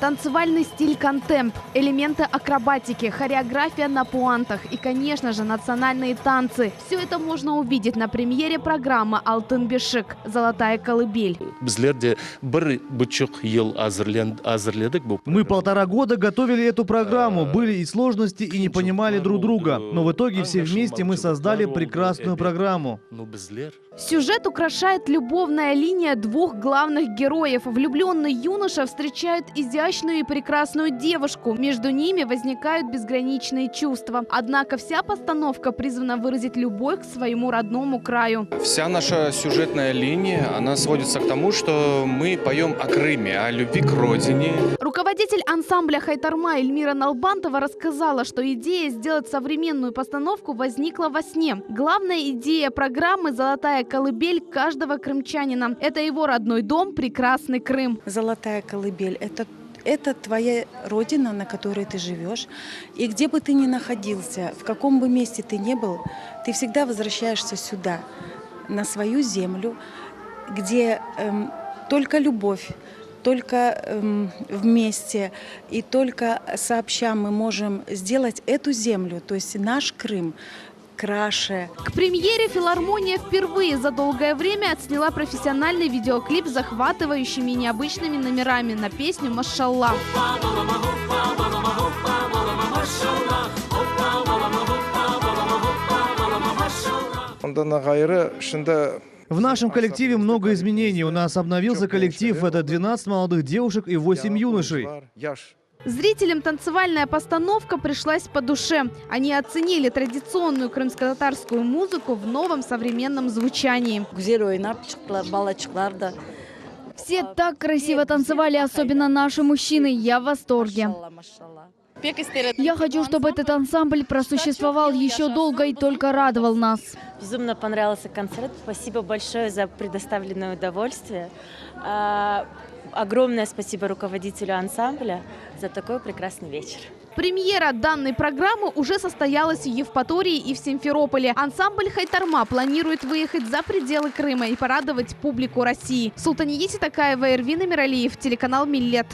Танцевальный стиль контемп, элементы акробатики, хореография на пуантах и, конечно же, национальные танцы. Все это можно увидеть на премьере программы «Алтын бешик» «Золотая колыбель». Мы 1,5 года готовили эту программу, были и сложности, и не понимали друг друга. Но в итоге все вместе мы создали прекрасную программу. Сюжет украшает любовная линия двух главных героев. Влюбленный юноша встречает изящную и прекрасную девушку. Между ними возникают безграничные чувства. Однако вся постановка призвана выразить любовь к своему родному краю. Вся наша сюжетная линия, она сводится к тому, что мы поем о Крыме, о любви к родине. Руководитель ансамбля «Хайтарма» Эльмира Налбантова рассказала, что идея сделать современную постановку возникла во сне. Главная идея программы «Золотая колыбель» каждого крымчанина. Это его родной дом, прекрасный Крым. Золотая колыбель – это твоя родина, на которой ты живешь. И где бы ты ни находился, в каком бы месте ты ни был, ты всегда возвращаешься сюда, на свою землю, где только любовь, только вместе и только сообща мы можем сделать эту землю, то есть наш Крым, краше. К премьере филармония впервые за долгое время отсняла профессиональный видеоклип с захватывающими и необычными номерами на песню «Машалла». В нашем коллективе много изменений. У нас обновился коллектив. Это 12 молодых девушек и 8 юношей. Зрителям танцевальная постановка пришлась по душе. Они оценили традиционную крымско-татарскую музыку в новом современном звучании. Все так красиво танцевали, особенно наши мужчины. Я в восторге. Я хочу, чтобы этот ансамбль просуществовал еще долго и только радовал нас. Безумно понравился концерт. Спасибо большое за предоставленное удовольствие. Огромное спасибо руководителю ансамбля за такой прекрасный вечер. Премьера данной программы уже состоялась в Евпатории и в Симферополе. Ансамбль «Хайтарма» планирует выехать за пределы Крыма и порадовать публику России. Султанияси Такаева, Эрвин Амиралиев, телеканал «Миллет».